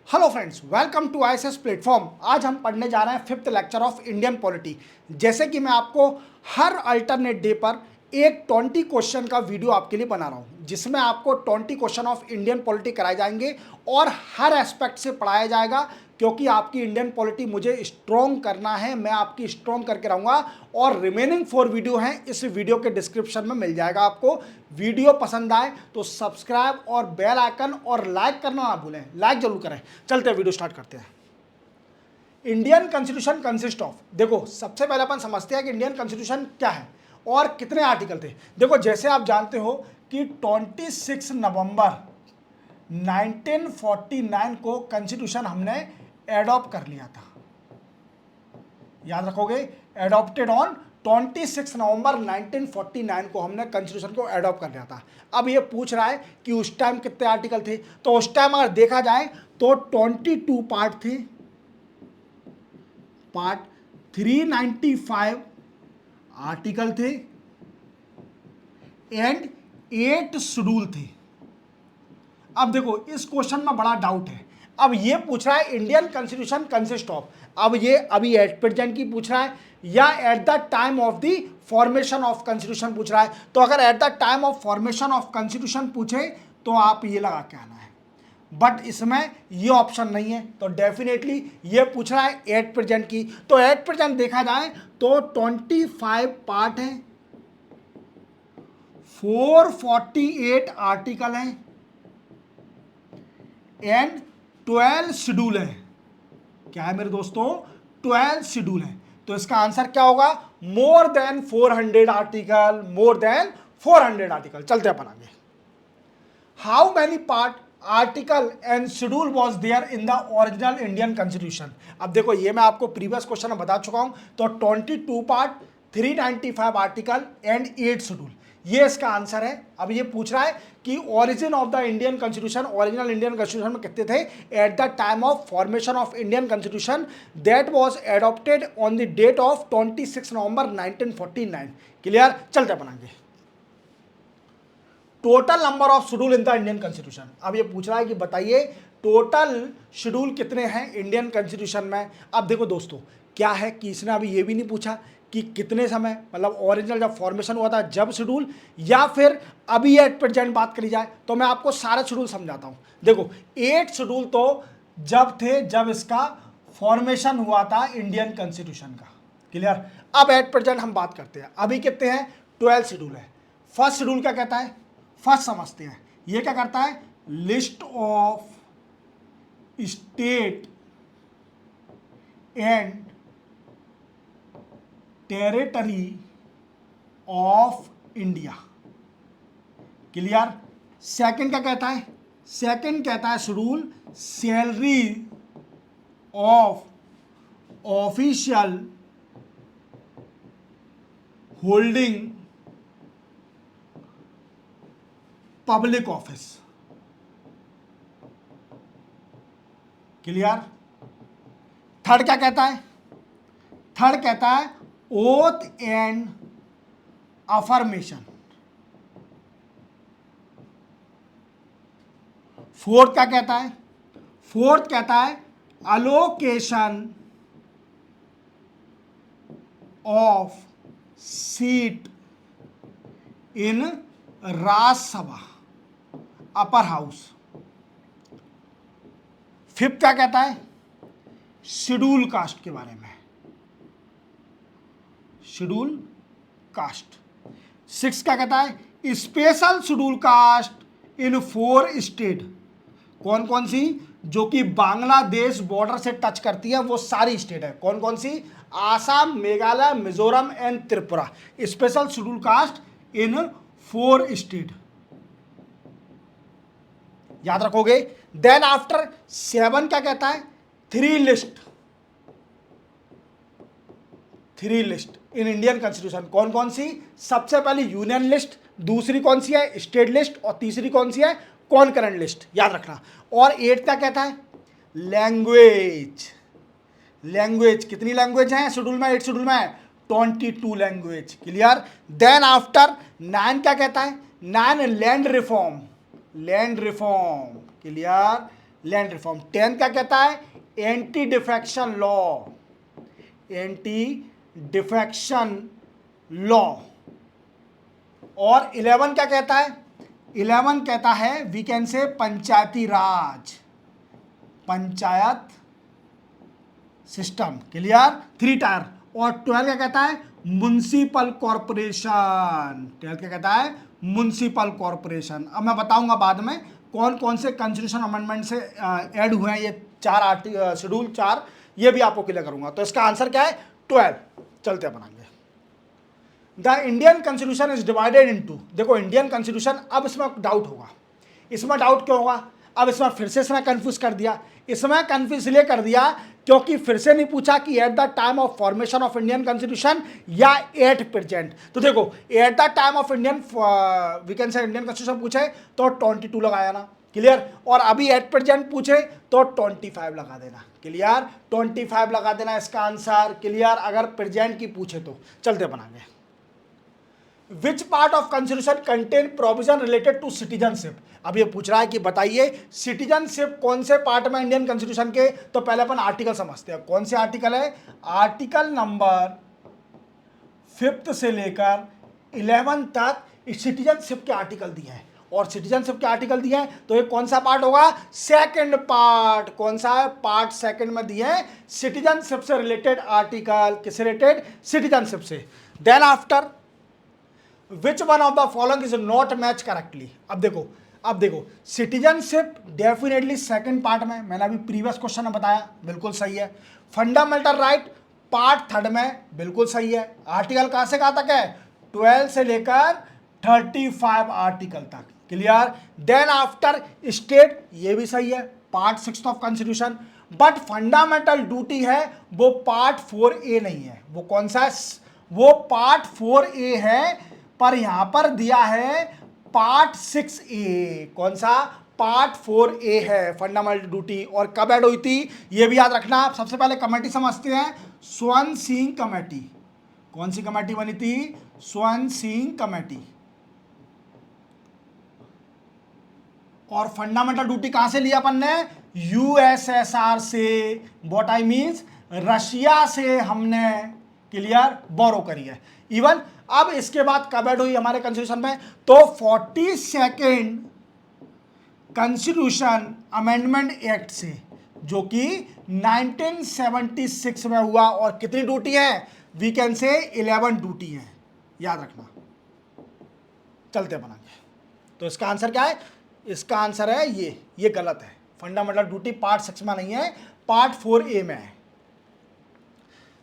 Hello friends, welcome to ISS platform. आज हम पढ़ने जा रहे हैं fifth lecture of Indian polity. जैसे कि मैं आपको हर अल्टरनेट डे पर एक 20 क्वेश्चन का वीडियो आपके लिए बना रहा हूं, जिसमें आपको 20 क्वेश्चन ऑफ इंडियन पॉलिटी कराए जाएंगे और हर एस्पेक्ट से पढ़ाया जाएगा, क्योंकि आपकी इंडियन पॉलिटी मुझे स्ट्रॉन्ग करना है। मैं आपकी स्ट्रॉन्ग करके रहूँगा और रिमेनिंग 4 वीडियो हैं, इस वीडियो के डिस्क्रिप्शन में मिल जाएगा आपको। वीडियो पसंद आए तो सब्सक्राइब और बेल आइकन और लाइक करना ना भूलें, लाइक जरूर करें। चलते हैं, वीडियो स्टार्ट करते हैं। इंडियन कॉन्स्टिट्यूशन कंसिस्ट ऑफ, देखो सबसे पहले अपन समझते हैं कि इंडियन कॉन्स्टिट्यूशन क्या है और कितने आर्टिकल थे। देखो जैसे आप जानते हो कि 26 नवंबर 1949 को कॉन्स्टिट्यूशन हमने एडॉप्ट कर लिया था। याद रखोगे, एडॉप्टेड ऑन 26 नवंबर 1949 को हमने कॉन्स्टिट्यूशन को एडॉप्ट कर लिया था। अब ये पूछ रहा है कि उस टाइम कितने आर्टिकल थे, तो उस टाइम अगर देखा जाए तो 22 पार्ट थे, पार्ट 395 आर्टिकल थे एंड 8 शेड्यूल थे। अब देखो इस क्वेश्चन में बड़ा डाउट है। अब ये पूछ रहा है इंडियन कॉन्स्टिट्यूशन कंसिस्ट ऑफ, अब ये अभी एट प्रेजेंट की पूछ रहा है या eight the time of the formation of constitution पूछ रहा है। तो अगर eight the time of formation of constitution पूछे तो आप ये लगा के आना है, बट इसमें ये ऑप्शन नहीं है। तो डेफिनेटली ये पूछ रहा है एट प्रेजेंट की। तो एट प्रेजेंट देखा जाए तो 25 पार्ट है, 448 आर्टिकल हैं एंड 12 शेड्यूल है। क्या है मेरे दोस्तों? 12 शेड्यूल है। तो इसका आंसर क्या होगा? More than 400 article, more than 400 article. चलते अपन आगे। How many part, article and schedule was there in the original Indian constitution. अब देखो ये मैं आपको प्रीवियस क्वेश्चन में बता चुका हूं। तो 22 पार्ट, 395 आर्टिकल एंड 8 शेड्यूल, ये इसका आंसर है। अब ये पूछ रहा है कि origin of the Indian constitution, original Indian constitution में कितने थे at the time of formation of Indian constitution that was adopted on the date of 26 November 1949। Clear? चलते अपन आगे। Total number of schedule in the Indian constitution. अब ये पूछ रहा है कि बताइए टोटल शेड्यूल कितने हैं इंडियन कॉन्स्टिट्यूशन में। अब देखो दोस्तों क्या है कि इसने अभी ये भी नहीं पूछा कि कितने समय, मतलब ओरिजिनल जब फॉर्मेशन हुआ था जब शेड्यूल, या फिर अभी एट प्रेजेंट बात करी जाए। तो मैं आपको सारे शेड्यूल समझाता हूँ। देखो 8 शेड्यूल तो जब थे जब इसका फॉर्मेशन हुआ था इंडियन कॉन्स्टिट्यूशन का। क्लियर? अब एट प्रेजेंट हम बात करते हैं, अभी कितने हैं? 12 शेड्यूल है। फर्स्ट शेड्यूल क्या कहता है? फर्स्ट समझते हैं। ये क्या करता है? List of state and territory of India. Clear? Second क्या कहता है? सेकंड कहता है schedule salary of official holding public office. Clear? Third क्या कहता है? थर्ड कहता है ओथ एंड अफर्मेशन। फोर्थ क्या कहता है? फोर्थ कहता है allocation of seat in Rajya Sabha upper house. Fifth क्या कहता है? शेड्यूल कास्ट के बारे में, शेड्यूल कास्ट। सिक्स क्या कहता है? Special schedule caste in 4 state. कौन कौन सी? जो कि बांग्लादेश बॉर्डर से टच करती है वो सारी स्टेट है। कौन कौन सी? Assam, Meghalaya, Mizoram and Tripura. Special schedule caste in 4 state. याद रखोगे। देन आफ्टर 7 क्या कहता है? 3 list. 3 list in Indian constitution. कौन कौन सी? सबसे पहले यूनियन लिस्ट, दूसरी कौन सी है? स्टेट लिस्ट, और तीसरी कौन सी है? Concurrent list. याद रखना। और 8 क्या कहता है? लैंग्वेज। लैंग्वेज कितनी लैंग्वेज हैं शेड्यूल में? 8 शेड्यूल में 22 लैंग्वेज। क्लियर? देन आफ्टर 9 क्या कहता है? 9 land reform. Land reform. Clear? Land reform. 10 क्या कहता है? Anti defection law, anti defection law. और 11 क्या कहता है? 11 कहता है we can say Panchayati Raj, panchayat system. Clear? 3 tier. और 12 क्या कहता है? Municipal corporation. 12 क्या कहता है? Municipal corporation. अब मैं बताऊंगा बाद में कौन कौन से कॉन्स्टिट्यूशन अमेंडमेंट से ऐड हुए हैं ये 4 शेड्यूल 4, ये भी आपको क्लियर करूंगा। तो इसका आंसर क्या है? 12। चलते अपन आगे। The Indian constitution is divided into, देखो इंडियन कॉन्स्टिट्यूशन, अब इसमें डाउट होगा। इसमें डाउट क्यों होगा? अब इसमें फिर से इसमें कंफ्यूज कर दिया। इसमें कंफ्यूज इसलिए कर दिया क्योंकि फिर से नहीं पूछा कि at the time of formation of Indian constitution या एट प्रेजेंट। तो देखो at the time of Indian we can say Indian constitution पूछे तो 22 लगाया ना। क्लियर? और अभी एट प्रेजेंट पूछे तो 25 लगा देना। क्लियर? 25 लगा देना इसका आंसर। क्लियर? अगर प्रेजेंट की पूछे तो। चलते बनाएंगे। Which part of constitution contain provision related to citizenship. अब ये पूछ रहा है कि बताइए सिटीजनशिप कौन से पार्ट में इंडियन कॉन्स्टिट्यूशन के। तो पहले अपन आर्टिकल समझते हैं। कौन से आर्टिकल है? आर्टिकल नंबर 5 से लेकर 11 तक सिटीजनशिप के आर्टिकल दिए हैं। और सिटीजनशिप के आर्टिकल दिए हैं तो ये कौन सा पार्ट होगा? Second part. कौन सा है? पार्ट सेकंड में दिए हैं सिटीजनशिप से रिलेटेड आर्टिकल। किससे रिलेटेड? सिटीजनशिप से। Then after which one of the following is not match correctly. अब देखो सिटीजनशिप डेफिनेटली सेकंड पार्ट में, मैंने अभी प्रीवियस क्वेश्चन में बताया, बिल्कुल सही है। फंडामेंटल राइट पार्ट थर्ड में, बिल्कुल सही है। आर्टिकल कहां से कहां तक है? 12 से लेकर 35 आर्टिकल तक। क्लियर? देन आफ्टर स्टेट, ये भी सही है, part 6 of constitution. But fundamental duty है वो पार्ट 4A नहीं है। वो कौन सा है? वो पार्ट 4A है, पर यहां पर दिया है पार्ट 6A। कौन सा? पार्ट 4A है फंडामेंटल ड्यूटी। और कब ऐड हुई थी ये भी याद रखना। आप सबसे पहले कमेटी समझते हैं, स्वर्ण सिंह कमेटी। कौन सी कमेटी बनी थी? स्वर्ण सिंह कमेटी। और फंडामेंटल ड्यूटी कहां से लिया अपन ने? यूएसएसआर से। व्हाट आई मीन्स, रशिया से हमने, क्लियर, बोरो करी है। इवन अब इसके बाद कब ऐड हुई हमारे कॉन्स्टिट्यूशन में? तो 42nd कॉन्स्टिट्यूशन अमेंडमेंट एक्ट से, जो कि 1976 में हुआ। और कितनी ड्यूटी है? वी कैन से 11 ड्यूटी है, याद रखना। चलते बनाएंगे। तो इसका आंसर क्या है? इसका आंसर है ये गलत है। फंडामेंटल ड्यूटी पार्ट 6 में नहीं है, पार्ट 4A में है।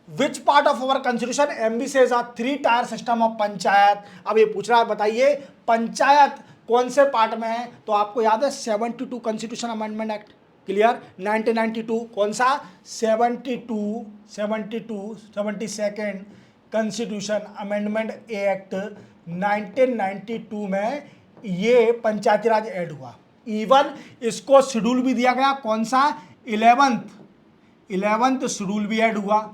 Which part of our constitution envisages a 3 tier system of panchayat. अब ये पूछ रहा है बताइए पंचायत कौन से पार्ट में है? तो आपको याद है 72 कॉन्स्टिट्यूशन अमेंडमेंट एक्ट। क्लियर? 1992 कौन सा? 72nd कॉन्स्टिट्यूशन अमेंडमेंट एक्ट 1992 में ये पंचायती राज ऐड हुआ। इवन इसको शेड्यूल भी दिया गया। कौन सा? 11th शेड्यूल भी ऐड हुआ,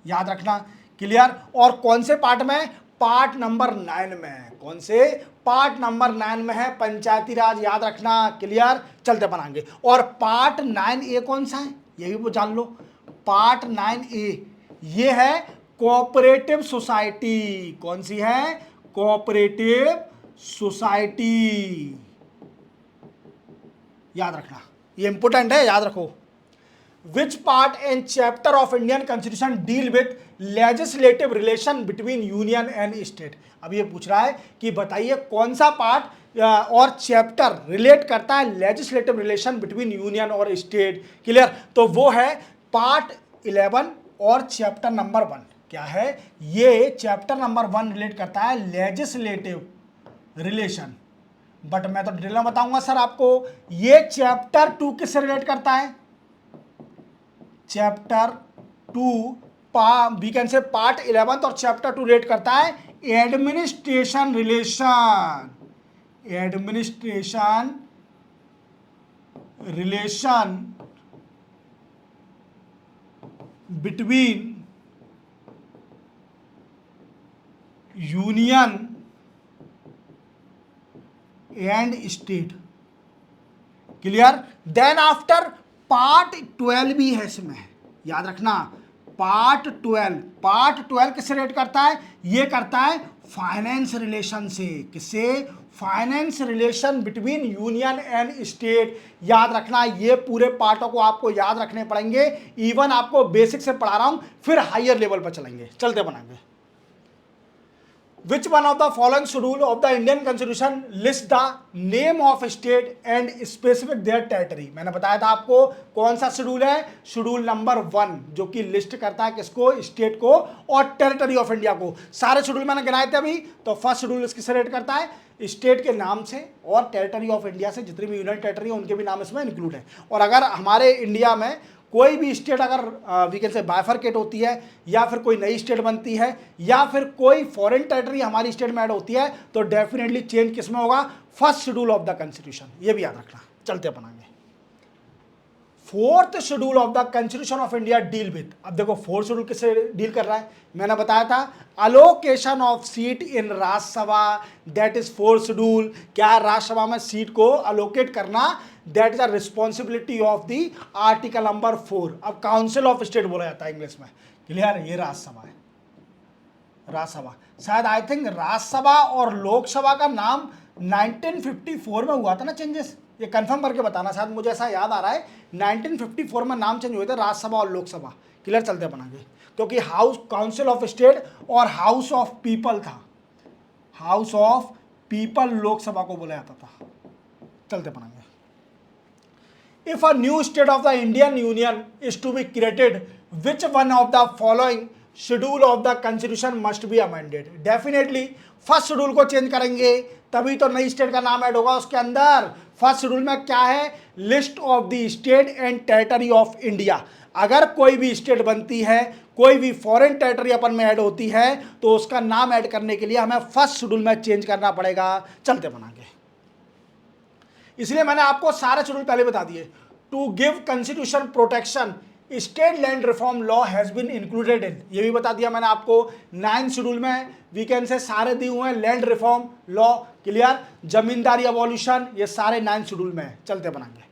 याद रखना। क्लियर? और कौन से पार्ट में? पार्ट नंबर 9 में है। कौन से? पार्ट नंबर 9 में है पंचायती राज, याद रखना। क्लियर? चलते बनाएंगे। और पार्ट 9A कौन सा है ये भी जान लो। पार्ट 9A ये है कोऑपरेटिव सोसाइटी। कौन सी है? कोऑपरेटिव सोसाइटी, याद रखना, ये इंपोर्टेंट है, याद रखो। Which part and chapter of Indian Constitution deal with legislative relation between union and state? अब ये पूछ रहा है कि बताइए कौन सा पार्ट और चैप्टर रिलेट करता है लेजिस्लेटिव रिलेशन बिटवीन यूनियन और स्टेट। क्लियर? तो वो है पार्ट 11 और चैप्टर नंबर 1। क्या है ये? चैप्टर नंबर 1 रिलेट करता है लेजिस्लेटिव रिलेशन। बट मैं तो डिटेल में बताऊंगा सर आपको। ये चैप्टर 2 किससे रिलेट करता है? Chapter 2 we can say part 11 और चैप्टर 2 रिलेट करता है administration relation. Administration relation between union and state. Clear. Then after part 12 भी है इसमें, याद रखना पार्ट 12 किससे रिलेट करता है, ये करता है फाइनेंस रिलेशन से। किससे, finance relation between union and state. याद रखना ये पूरे पार्टों को आपको याद रखने पड़ेंगे, इवन आपको बेसिक से पढ़ा रहा हूं, फिर हायर लेवल पर चलेंगे, चलते बनाएंगे। Which one of the following schedule of the Indian Constitution lists the name of state and specific their territory? मैंने बताया था आपको कौन सा शेड्यूल है, शेड्यूल नंबर 1, जो कि लिस्ट करता है किसको, स्टेट को और टेरिटरी ऑफ इंडिया को। सारे शेड्यूल मैंने गिनाए थे अभी, तो फर्स्ट शेड्यूल इसकी रेट करता है स्टेट के नाम से और टेरिटरी ऑफ इंडिया से, जितनी भी यूनियन टेरिटरी है उनके भी नाम इसमें इंक्लूड है। और अगर हमारे इंडिया में कोई भी स्टेट अगर वी कैन से बाइफरकेट होती है, या फिर कोई नई स्टेट बनती है, या फिर कोई फॉरेन टेरिटरी हमारी स्टेट में ऐड होती है, तो डेफिनेटली चेंज किस में होगा, first schedule of the constitution. ये भी याद रखना, चलते बनाएंगे। Fourth schedule of the constitution of India deal with, अब देखो फोर्थ शेड्यूल किससे डील कर रहा है, मैंने बताया था allocation of seat in Rajya Sabha, that is fourth schedule. क्या राज्यसभा में सीट को अलोकेट करना, that is a responsibility of the article number 4। अब काउंसिल ऑफ स्टेट बोला जाता है इंग्लिश में, क्लियर। ये राज्यसभा है, राज्यसभा। शायद आई थिंक राज्यसभा और लोकसभा का नाम 1954 में हुआ था ना चेंजेस, ये कंफर्म करके बताना, शायद मुझे ऐसा याद आ रहा है 1954 में नाम चेंज हुए थे राज्यसभा और लोकसभा, क्लियर। चलते बनाएंगे, क्योंकि हाउस काउंसिल ऑफ स्टेट और हाउस ऑफ पीपल था, हाउस ऑफ पीपल लोकसभा को बोला जाता था। चलते बनाएंगे। If a new state of the Indian Union is to be created, which one of the following schedule of the constitution must be amended? Definitely first schedule को change करेंगे तभी तो नई स्टेट का नाम ऐड होगा उसके अंदर। फर्स्ट शेड्यूल में क्या है, list of the state and territory of India. अगर कोई भी स्टेट बनती है, कोई भी फॉरेन टेरिटरी अपन में ऐड होती है, तो उसका नाम ऐड करने के लिए हमें फर्स्ट शेड्यूल में चेंज करना पड़ेगा। चलते बनाएंगे, इसलिए मैंने आपको सारे शेड्यूल पहले बता दिए। To give constitution protection state land reform law has been included in, ये भी बता दिया मैंने आपको। 9 शेड्यूल में वीकेंड से सारे दिए हुए हैं, लैंड रिफॉर्म लॉ, क्लियर। जमींदारी अबॉल्यूशन, ये सारे 9 शेड्यूल में है। चलते बनाएंगे।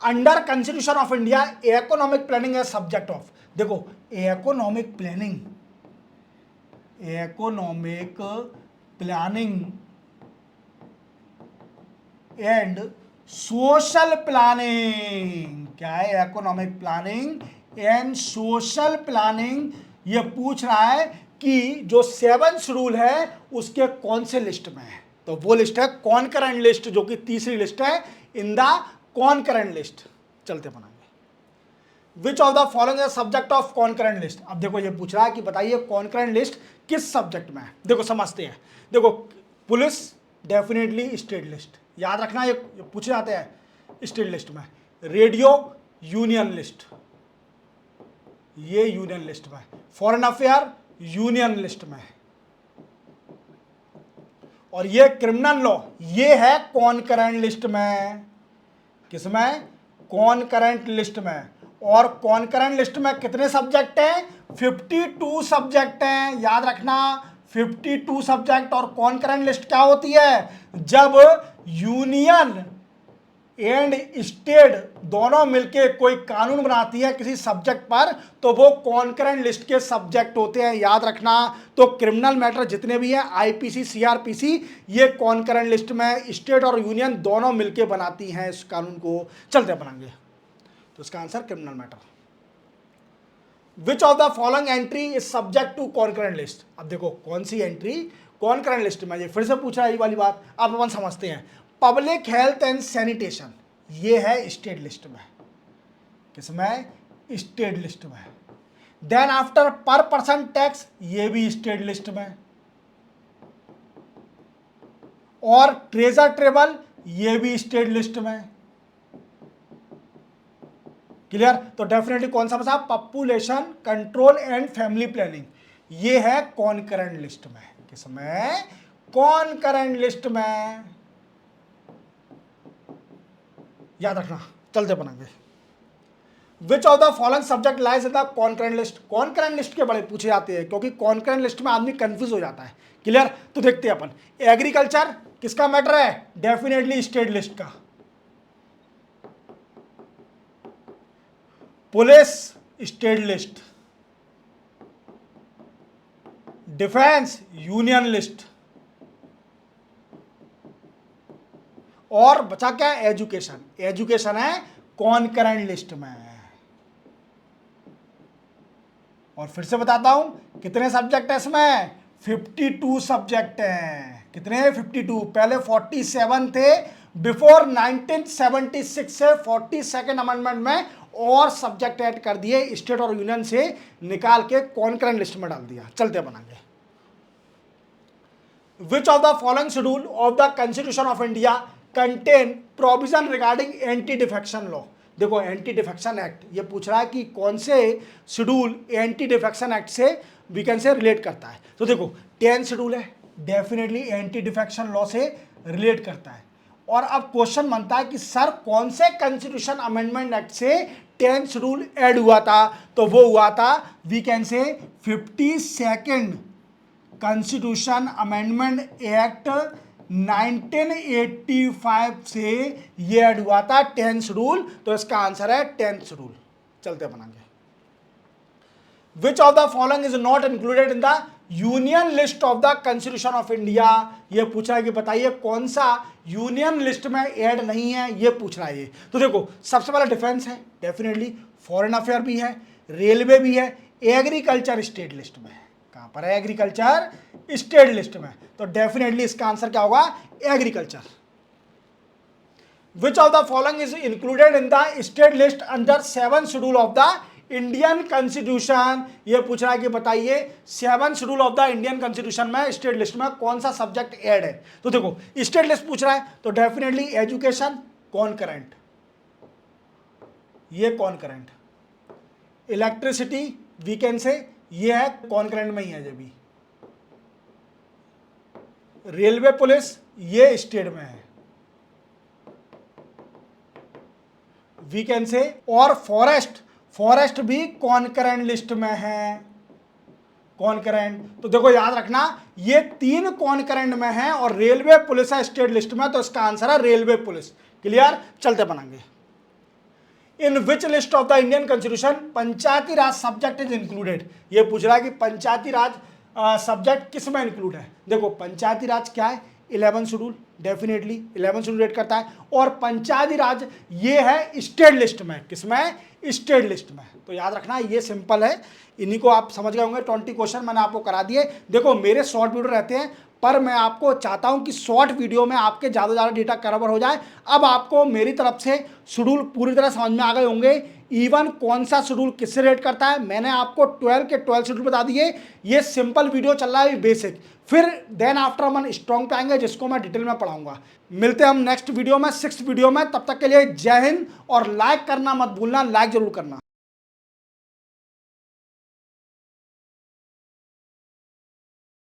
Under constitution of India economic planning है सब्जेक्ट ऑफ, देखो economic planning, economic planning and social planning, क्या है, economic planning and social planning. ये पूछ रहा है कि जो 7 शेड्यूल है उसके कौन से लिस्ट में है, तो वो लिस्ट है कॉन्करेंट लिस्ट, जो कि तीसरी लिस्ट है इन द कॉन्करेंट लिस्ट। चलते बनाएंगे। विच of the following is subject of concurrent list. अब देखो ये पूछ रहा है कि बताइए कॉन्करेंट लिस्ट किस सब्जेक्ट में है। देखो समझते हैं, देखो पुलिस डेफिनेटली स्टेट लिस्ट, याद रखना ये पूछे जाते हैं स्टेट लिस्ट में। रेडियो यूनियन लिस्ट, ये यूनियन लिस्ट में। फॉरेन अफेयर यूनियन लिस्ट में, और ये क्रिमिनल लॉ ये है कॉन्करेंट लिस्ट में। किसमें, कॉन्करेंट लिस्ट में। और कॉन्करेंट लिस्ट में कितने सब्जेक्ट हैं, 52 सब्जेक्ट हैं, याद रखना 52 सब्जेक्ट। और कॉन्करेंट लिस्ट क्या होती है, जब यूनियन एंड स्टेट दोनों मिलके कोई कानून बनाती है किसी सब्जेक्ट पर, तो वो कॉन्करेंट लिस्ट के सब्जेक्ट होते हैं, याद रखना। तो क्रिमिनल मैटर जितने भी हैं, आईपीसी, सीआरपीसी, ये कॉन्करेंट लिस्ट में स्टेट और यूनियन दोनों मिलके बनाती हैं इस कानून को। चलते बनाएंगे, तो इसका answer criminal matter. Which of the following entry is subject to concurrent list. अब देखो कौन सी एंट्री कॉन्करेंट लिस्ट में, ये फिर से पूछा है ये वाली बात, अब अपन समझते हैं। पब्लिक हेल्थ एंड सैनिटेशन, ये है स्टेट लिस्ट में। किसमें, स्टेट लिस्ट में। देन आफ्टर पर पर्सन टैक्स, ये भी स्टेट लिस्ट में। और ट्रेजर टेबल, ये भी स्टेट लिस्ट में, क्लियर। तो डेफिनेटली कौन सा बचा, population control and family planning, ये है कॉन्करेंट लिस्ट में। किसमें, कॉन्करेंट लिस्ट में, याद रखना। चलते बनाएंगे। विच of the following subject lies in the concurrent list. Concurrent list के बड़े पूछे जाते हैं, क्योंकि कॉन्करेंट लिस्ट में आदमी कंफ्यूज हो जाता है, क्लियर। तो देखते हैं अपन, एग्रीकल्चर किसका मैटर है, डेफिनेटली स्टेट लिस्ट का, police state list, defence union list, और बचा क्या? एजुकेशन। एजुकेशन है कॉन्करेंट लिस्ट में। और फिर से बताता हूं कितने सब्जेक्ट है इसमें? 52 सब्जेक्ट हैं। कितने? 52। पहले 47 थे बिफोर 1976 से 42nd अमेंडमेंट में और सब्जेक्ट ऐड कर दिए, स्टेट और यूनियन से निकाल के कॉन्करेंट लिस्ट में डाल दिया। चलते बनाएंगे। विच of the following schedule of the constitution of India contain provision regarding anti defection law? देखो एंटी डिफेक्शन एक्ट ये पूछ रहा है कि कौन से शेड्यूल एंटी डिफेक्शन एक्ट से वी कैन से रिलेट करता है। तो देखो 10 शेड्यूल है, डेफिनेटली एंटी डिफेक्शन लॉ से रिलेट करता है। और अब क्वेश्चन बनता है कि सर कौन से कॉन्स्टिट्यूशन अमेंडमेंट एक्ट से 10 शेड्यूल ऐड हुआ था? तो वो हुआ था वी कैन से 52nd कॉन्स्टिट्यूशन अमेंडमेंट एक्ट 1985 से ये ऐड हुआ था 10 शेड्यूल। तो इसका आंसर है 10th शेड्यूल। चलते बनाएंगे। विच of the following is not included in the union list of the constitution of India? ये पूछ रहा है कि बताइए कौन सा यूनियन लिस्ट में ऐड नहीं है, ये पूछ रहा है ये। तो देखो सबसे पहला डिफेंस है, डेफिनेटली फॉरेन अफेयर भी है, रेलवे भी है, एग्रीकल्चर स्टेट लिस्ट में है। कहां पर है? एग्रीकल्चर स्टेट लिस्ट में। तो डेफिनेटली इसका आंसर क्या होगा? Agriculture. Which of the following is included in the state list under 7th schedule of the Indian constitution? ये पूछ रहा है कि बताइए 7th schedule of the Indian constitution में स्टेट लिस्ट में कौन सा सब्जेक्ट ऐड है? तो देखो स्टेट लिस्ट पूछ रहा है तो डेफिनेटली एजुकेशन कॉन्करेंट, ये concurrent. Electricity we can say ये है कॉन्करेंट में ही है। जब भी रेलवे पुलिस ये स्टेट में है वी कैन से। और फॉरेस्ट भी कॉन्करेंट लिस्ट में है, कॉन्करेंट। तो देखो याद रखना ये 3 कॉन्करेंट में है और रेलवे पुलिस है स्टेट लिस्ट में। तो इसका आंसर है रेलवे पुलिस। क्लियर? चलते बनाएंगे। In which list of the Indian constitution panchayati raj subject is included? ये पूछ रहा है कि पंचायती राज सब्जेक्ट किस में इंक्लूड है? देखो पंचायती राज क्या है? 11th schedule, definitely 11th schedule rate करता है। और पंचायती राज ये है स्टेट लिस्ट में। किसमें? स्टेट लिस्ट में। तो याद रखना ये सिंपल है, इन्हीं को आप समझ गए होंगे। 20 क्वेश्चन मैंने आपको करा दिए। देखो मेरे शॉर्ट वीडियो रहते हैं पर मैं आपको चाहता हूं कि शॉर्ट वीडियो में आपके ज़्यादा से ज़्यादा डेटा कवर हो जाए। अब आपको मेरी तरफ से शेड्यूल पूरी तरह समझ में आ गए होंगे। इवन कौन सा शेड्यूल किससे रेट करता है मैंने आपको 12 के 12 शेड्यूल बता दिए। ये सिंपल वीडियो चल रहा है बेसिक, फिर देन आफ्टर हम स्ट्रॉन्ग पे आएंगे जिसको मैं डिटेल में पढ़ाऊंगा। मिलते हैं हम नेक्स्ट वीडियो में 6th वीडियो में। तब तक के लिए जय हिंद। और लाइक करना मत भूलना, लाइक जरूर करना।